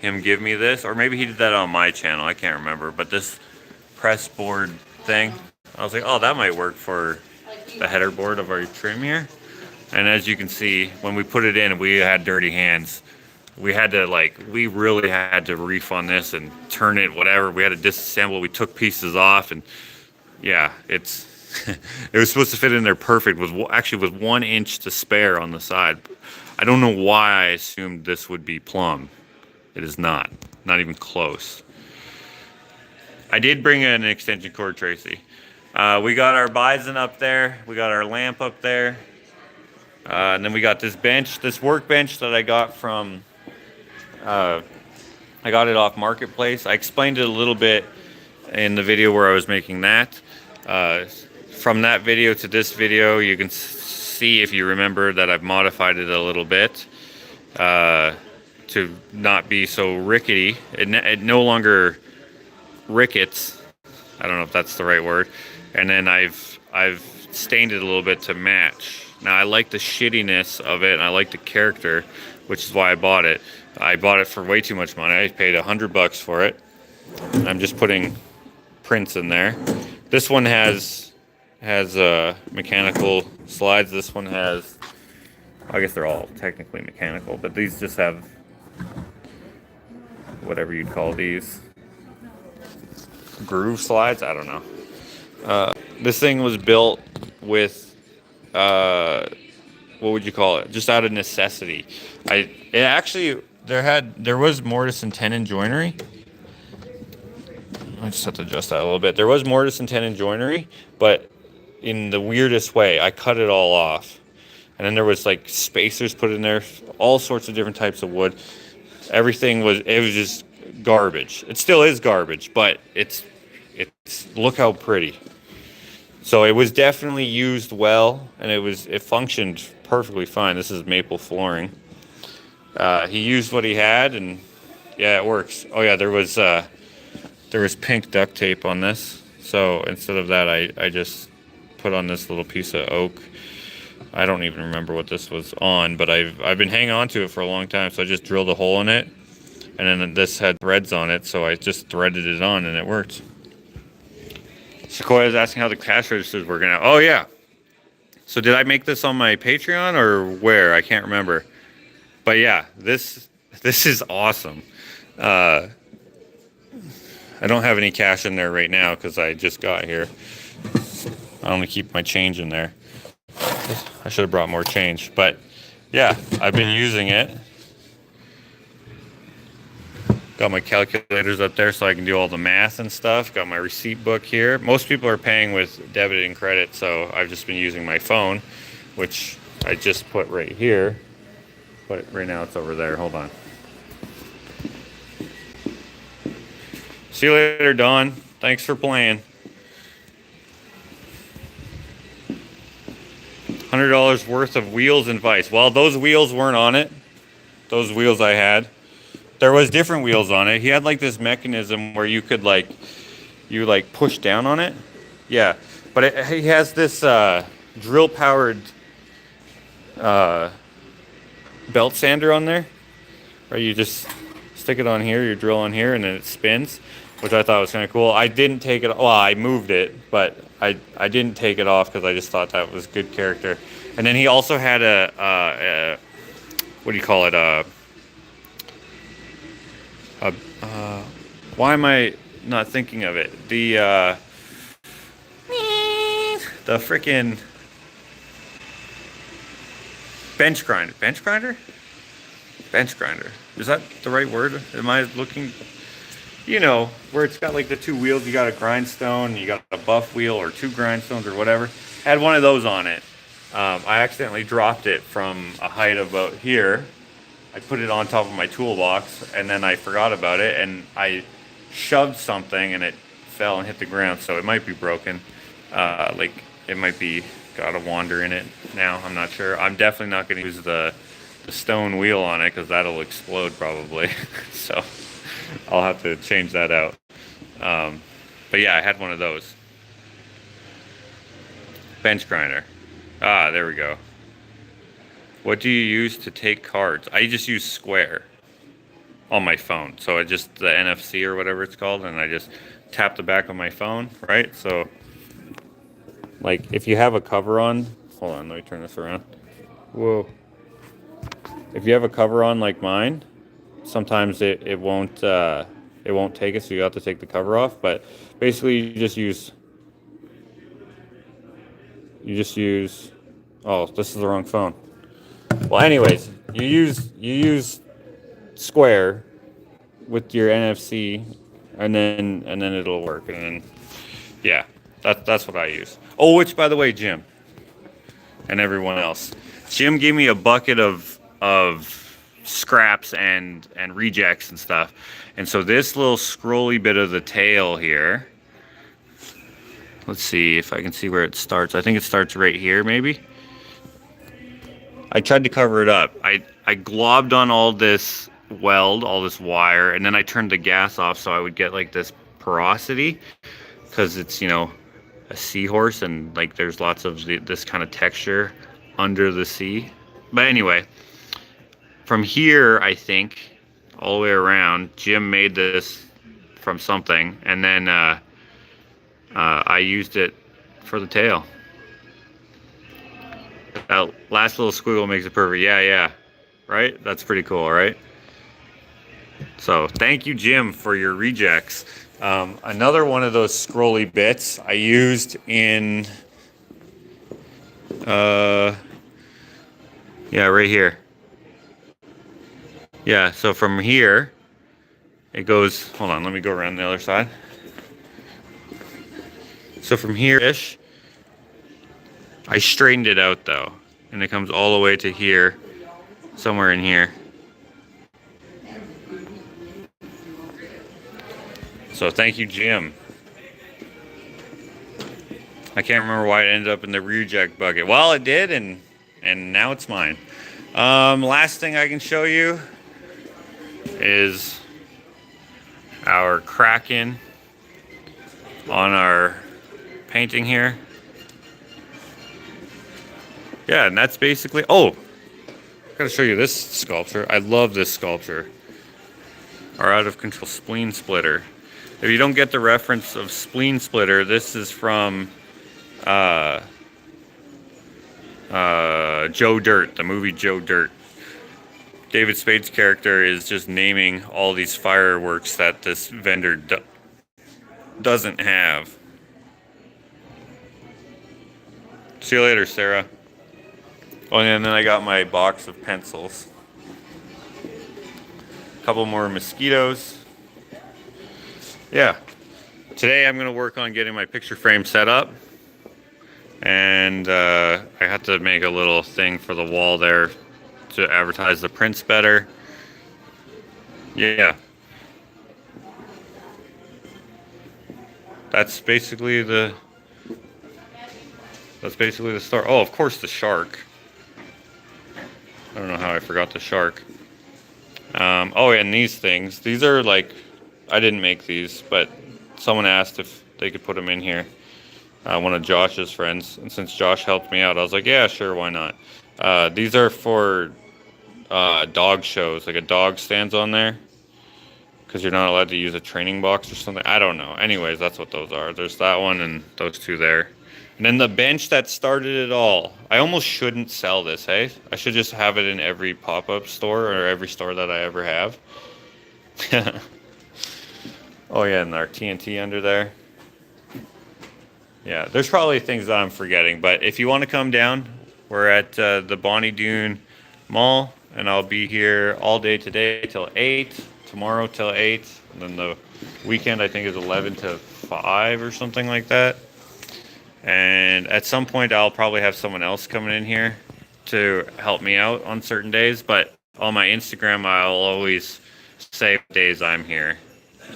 him give me this, or maybe he did that on my channel. I can't remember. But this press board thing, I was like, oh, that might work for the header board of our trim here. And as you can see, when we put it in, we had dirty hands. We had to we really had to refund this and turn it, whatever. We had to disassemble. We took pieces off, and yeah, it's it was supposed to fit in there perfect with actually with 1 inch to spare on the side. I don't know why I assumed this would be plumb. It is not even close. I did bring an extension cord, Tracy. We got our bison up there. We got our lamp up there. And then we got this bench, this workbench that I got from, I got it off Marketplace. I explained it a little bit in the video where I was making that. From that video to this video, you can see, if you remember, that I've modified it a little bit to not be so rickety. It no longer rickets. I don't know if that's the right word. And then I've stained it a little bit to match. Now I like the shittiness of it, and I like the character, which is why I bought it. I bought it for way too much money. I paid $100 for it. I'm just putting prints in there. This one has mechanical slides. This one has, I guess they're all technically mechanical, but these just have whatever you'd call these, groove slides. I don't know. This thing was built with what would you call it? Just out of necessity. There was mortise and tenon joinery. I just have to adjust that a little bit. There was mortise and tenon joinery, but in the weirdest way, I cut it all off. And then there was like spacers put in there, all sorts of different types of wood. It was just garbage. It still is garbage, but it's look how pretty. So it was definitely used well, and it functioned perfectly fine. This is maple flooring. He used what he had, and yeah, it works. Oh yeah, there was pink duct tape on this. So instead of that, I just put on this little piece of oak. I don't even remember what this was on, but I've been hanging on to it for a long time. So I just drilled a hole in it, and then this had threads on it, so I just threaded it on, and it worked. Sequoia is asking how the cash register is working out. Oh yeah. So did I make this on my Patreon or where? I can't remember. But yeah, this is awesome. I don't have any cash in there right now because I just got here. I only keep my change in there. I should have brought more change. But yeah, I've been using it. Got my calculators up there so I can do all the math and stuff. Got my receipt book here. Most people are paying with debit and credit, so I've just been using my phone, which I just put right here. But right now it's over there. Hold on. See you later, Dawn. Thanks for playing. $100 worth of wheels and vise. Well, those wheels weren't on it. Those wheels I had. There was different wheels on it. He had like this mechanism where you could push down on it. Yeah, but he has this drill powered belt sander on there, right? You just stick it on here, you drill on here, and then it spins, which I thought was kind of cool. I didn't take it. Well, I moved it, but I didn't take it off because I just thought that was good character. And then he also had a what do you call it? Why am I not thinking of it? The freaking bench grinder. Bench grinder? Bench grinder. Is that the right word? Am I looking? You know, where it's got like the two wheels. You got a grindstone, you got a buff wheel, or two grindstones, or whatever. Had one of those on it. I accidentally dropped it from a height of about here. I put it on top of my toolbox, and then I forgot about it, and I shoved something, and it fell and hit the ground, so it might be broken. Like, it might be got a wander in it now. I'm not sure. I'm definitely not going to use the stone wheel on it, because that'll explode probably. So I'll have to change that out. But yeah, I had one of those. Bench grinder. Ah, there we go. What do you use to take cards? I just use Square on my phone. So I just, the NFC or whatever it's called, and I just tap the back of my phone, right? So, like, if you have a cover on, hold on, let me turn this around. Whoa. If you have a cover on like mine, sometimes it won't take it, so you have to take the cover off. But basically, you just use. Oh, this is the wrong phone. Well, anyways, you use square with your NFC, and then it'll work. And then yeah, that's what I use. Oh, which by the way, Jim and everyone else, Jim gave me a bucket of scraps and rejects and stuff. And so this little scrolly bit of the tail here. Let's see if I can see where it starts. I think it starts right here, maybe. I tried to cover it up. I globbed on all this weld, all this wire, and then I turned the gas off so I would get like this porosity, because it's, you know, a seahorse, and like there's lots of this kind of texture under the sea. But anyway, from here, I think all the way around, Jim made this from something, and then I used it for the tail. That last little squiggle makes it perfect. Yeah, right? That's pretty cool, right? So thank you, Jim, for your rejects. Another one of those scrolly bits I used in, yeah, right here. Yeah, so from here, it goes, hold on, let me go around the other side. So from here-ish, I straightened it out though, and it comes all the way to here, somewhere in here. So thank you, Jim. I can't remember why it ended up in the reject bucket. Well, it did, and now it's mine. Last thing I can show you is our Kraken on our painting here. Yeah, and that's basically, oh, I gotta show you this sculpture. I love this sculpture. Our out of control spleen splitter. If you don't get the reference of spleen splitter, this is from Joe Dirt, the movie Joe Dirt. David Spade's character is just naming all these fireworks that this vendor doesn't have. See you later, Sarah. Oh, and then I got my box of pencils. A couple more mosquitoes. Yeah. Today I'm going to work on getting my picture frame set up. And I have to make a little thing for the wall there to advertise the prints better. Yeah. That's basically the start. Oh, of course, the shark. I don't know how I forgot the shark. Oh, and these things. These are like, I didn't make these, but someone asked if they could put them in here. One of Josh's friends. And since Josh helped me out, I was like, yeah, sure, why not? These are for dog shows. Like a dog stands on there, because you're not allowed to use a training box or something. I don't know. Anyways, that's what those are. There's that one and those two there. And then the bench that started it all. I almost shouldn't sell this, hey? I should just have it in every pop-up store or every store that I ever have. Oh yeah, and our TNT under there. Yeah, there's probably things that I'm forgetting, but if you want to come down, we're at the Bonnie Doon Mall, and I'll be here all day today till 8, tomorrow till 8, and then the weekend I think is 11 to 5 or something like that. And at some point I'll probably have someone else coming in here to help me out on certain days, but on my Instagram I'll always say what days I'm here,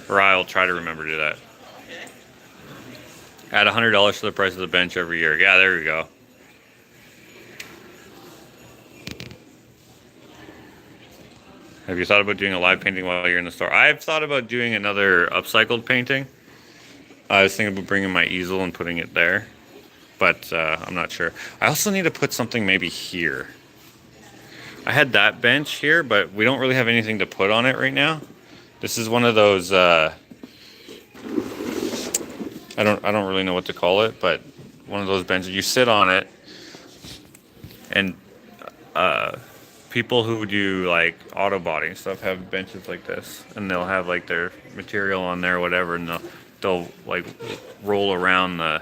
or I'll try to remember to do that. Add $100 to the price of the bench every year. Yeah, there we go. Have you thought about doing a live painting while you're in the store? I've thought about doing another upcycled painting. I was thinking about bringing my easel and putting it there, but I'm not sure. I also need to put something maybe here. I had that bench here, but we don't really have anything to put on it right now. This is one of those, I don't really know what to call it, but one of those benches, you sit on it, and people who do like auto body and stuff have benches like this, and they'll have like their material on there or whatever, and they'll like roll around the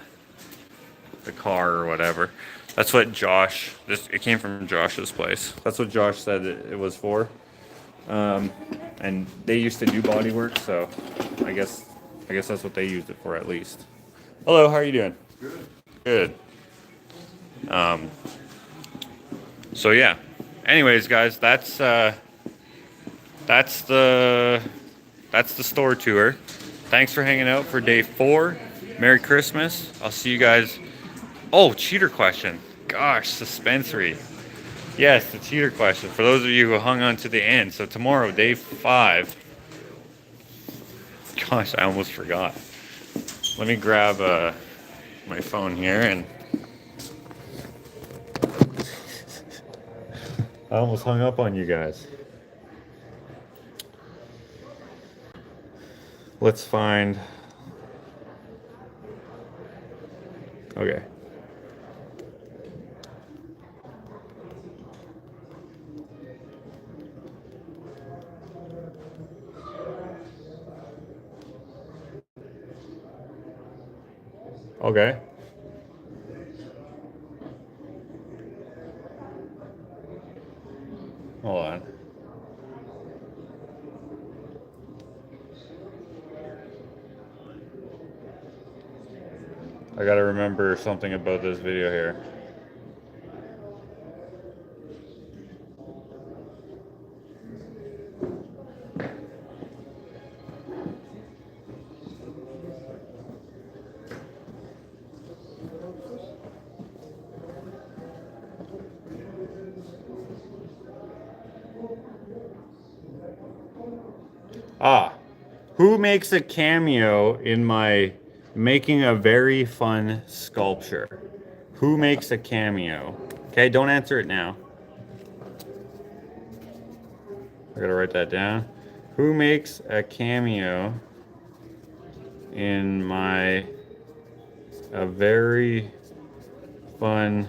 car or whatever. That's what Josh, it came from Josh's place. That's what Josh said it was for. And they used to do body work, so I guess that's what they used it for at least. Hello, how are you doing? Good. Good. So yeah. Anyways, guys, that's the store tour. Thanks for hanging out for day 4. Merry Christmas. I'll see you guys. Oh, cheater question. Gosh, suspensory. Yes, the cheater question. For those of you who hung on to the end. So tomorrow, day 5. Gosh, I almost forgot. Let me grab my phone here and I almost hung up on you guys. Let's find. Okay. Okay. Hold on. I gotta remember something about this video here. Who makes a cameo in my making a very fun sculpture? Who makes a cameo? Okay, don't answer it now. I gotta write that down. Who makes a cameo in a very fun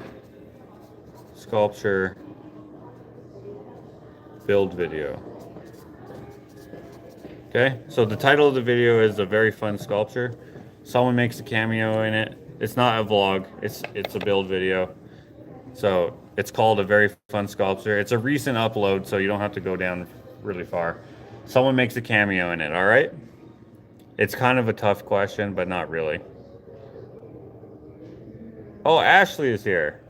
sculpture build video? Okay, so the title of the video is A Very Fun Sculpture. Someone makes a cameo in it. It's not a vlog, it's a build video. So it's called A Very Fun Sculpture. It's a recent upload, so you don't have to go down really far. Someone makes a cameo in it, all right? It's kind of a tough question, but not really. Oh, Ashley is here.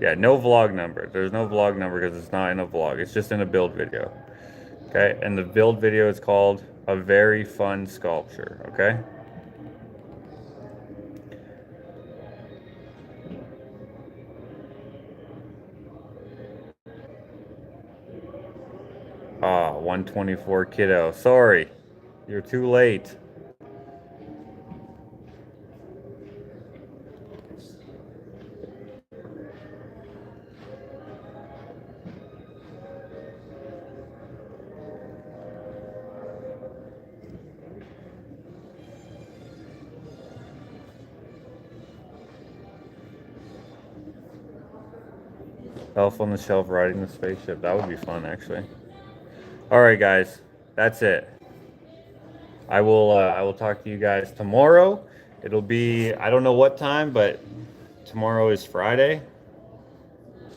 Yeah, no vlog number. There's no vlog number because it's not in a vlog. It's just in a build video. Okay, and the build video is called A Very Fun Sculpture, okay? Ah, 124 kiddo. Sorry, you're too late. Elf on the Shelf riding the spaceship. That would be fun, actually. All right, guys, that's it. I will talk to you guys tomorrow. It'll be, I don't know what time, but tomorrow is Friday.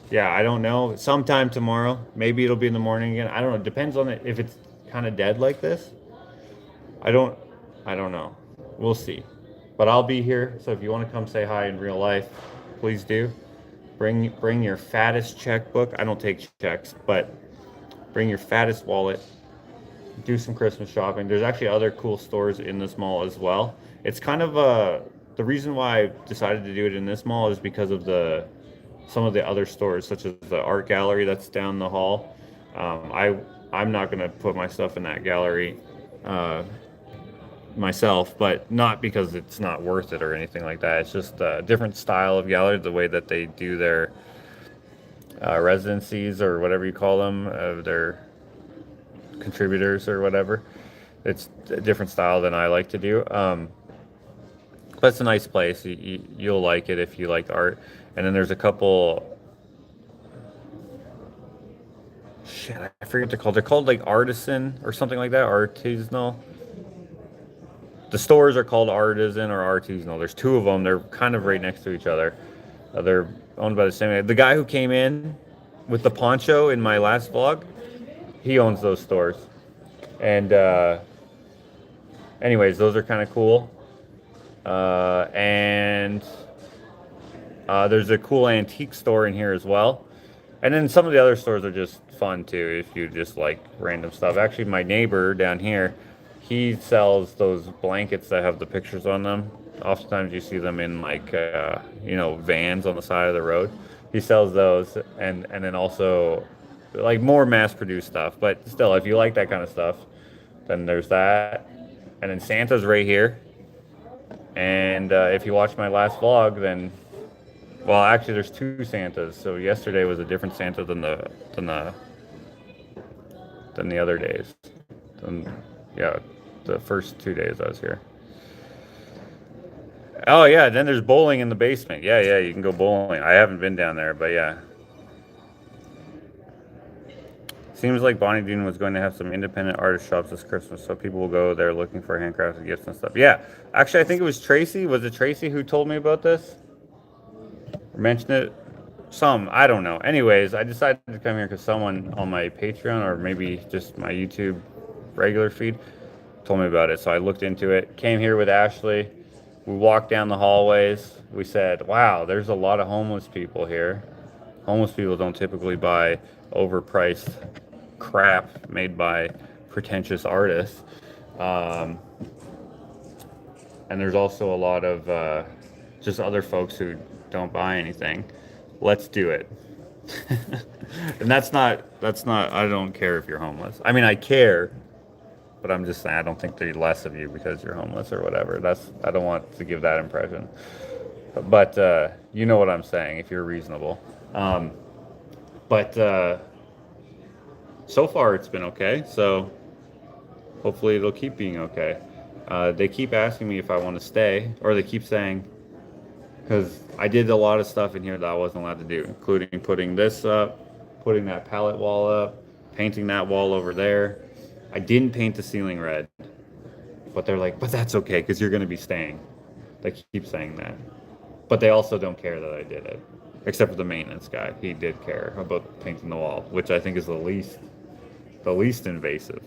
Yeah, I don't know. Sometime tomorrow. Maybe it'll be in the morning again. I don't know. Depends on it if it's kind of dead like this. I don't know. We'll see. But I'll be here. So if you want to come say hi in real life, please do. Bring your fattest checkbook. I don't take checks, but bring your fattest wallet. Do some Christmas shopping. There's actually other cool stores in this mall as well. It's kind of the reason why I decided to do it in this mall is because of some of the other stores, such as the art gallery that's down the hall. I'm not gonna put my stuff in that gallery myself, but not because it's not worth it or anything like that. It's just a different style of gallery, the way that they do their residencies or whatever you call them, their contributors or whatever. It's a different style than I like to do. But it's a nice place. You'll like it if you like art. And then there's a couple Shit, I forget what they're called. They're called like artisan or something like that, artisanal. The stores are called artisan or artisanal. There's two of them. They're kind of right next to each other. They're owned by the same. The guy who came in with the poncho in my last vlog, he owns those stores. And anyways, those are kind of cool. And there's a cool antique store in here as well. And then some of the other stores are just fun too if you just like random stuff. Actually, my neighbor down here, he sells those blankets that have the pictures on them. Oftentimes you see them in like vans on the side of the road. He sells those, and then also like more mass-produced stuff. But still, if you like that kind of stuff, then there's that. And then Santa's right here. And if you watch my last vlog, then well, actually, there's two Santas. So yesterday was a different Santa than the other days. Yeah, the first 2 days I was here. Oh yeah, then there's bowling in the basement. Yeah, you can go bowling. I haven't been down there, but yeah. Seems like Bonnie Dean was going to have some independent artist shops this Christmas, so people will go there looking for handcrafted gifts and stuff. Yeah, actually, I think it was Tracy. Was it Tracy who told me about this? Or mentioned it? I don't know. Anyways, I decided to come here because someone on my Patreon or maybe just my YouTube regular feed told me about it. So I looked into it, came here with Ashley. We walked down the hallways. We said, wow, there's a lot of homeless people here. Homeless people don't typically buy overpriced crap made by pretentious artists. And there's also a lot of just other folks who don't buy anything. Let's do it. And that's not, I don't care if you're homeless. I mean, I care, but I'm just saying I don't think there's less of you because you're homeless or whatever. I don't want to give that impression. But you know what I'm saying if you're reasonable. But so far it's been okay. So hopefully it'll keep being okay. They keep asking me if I want to stay, or they keep saying, because I did a lot of stuff in here that I wasn't allowed to do, including putting this up, putting that pallet wall up, painting that wall over there. I didn't paint the ceiling red, but they're like, but that's okay because you're going to be staying. They keep saying that. But they also don't care that I did it, except for the maintenance guy. He did care about painting the wall, which I think is the least invasive.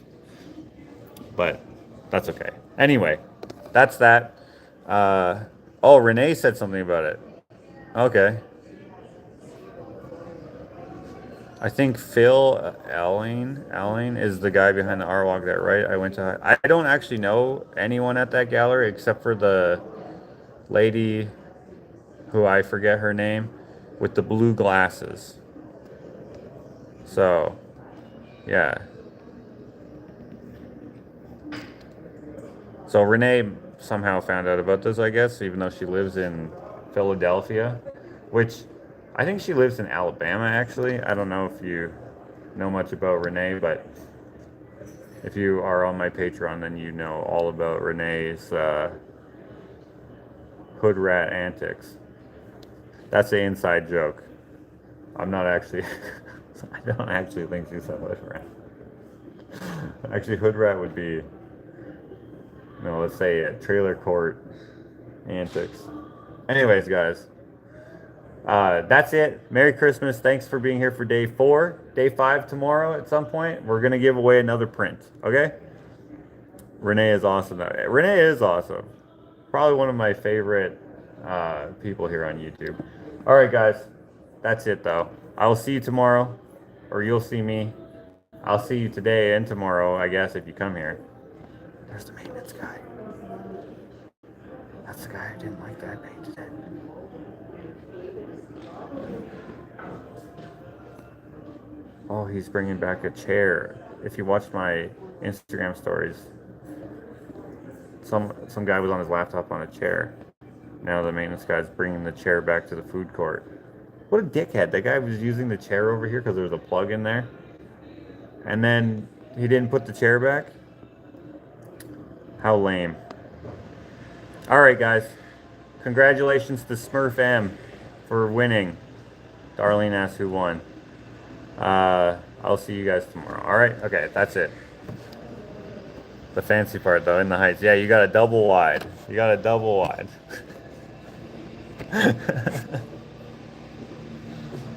But that's okay. Anyway, that's that. Oh, Renee said something about it. Okay. I think Phil Alling is the guy behind the art walk that right. I don't actually know anyone at that gallery except for the lady who I forget her name with the blue glasses. So, yeah. So Renee somehow found out about this, I guess, even though she lives in Philadelphia, which I think she lives in Alabama, actually. I don't know if you know much about Renee, but if you are on my Patreon, then you know all about Renee's hood rat antics. That's an inside joke. I'm not actually, I don't actually think she's a hood rat. Actually, hood rat would be, let's say a trailer court antics. Anyways, guys, that's it. Merry Christmas. Thanks for being here for day 4. Day 5 tomorrow at some point. We're going to give away another print, okay? Renee is awesome. Renee is awesome. Probably one of my favorite people here on YouTube. All right, guys. That's it, though. I will see you tomorrow, or you'll see me. I'll see you today and tomorrow, I guess, if you come here. There's the maintenance guy. That's the guy who didn't like that painted it. Oh, he's bringing back a chair. If you watched my Instagram stories, some guy was on his laptop on a chair. Now the maintenance guy's bringing the chair back to the food court. What a dickhead. That guy was using the chair over here because there was a plug in there. And then he didn't put the chair back. How lame. Alright, guys. Congratulations to Smurf M for winning. Darlene asked who won. I'll see you guys tomorrow. All right. Okay, that's it. The fancy part though, in the heights. Yeah, you got a double wide. You got a double wide.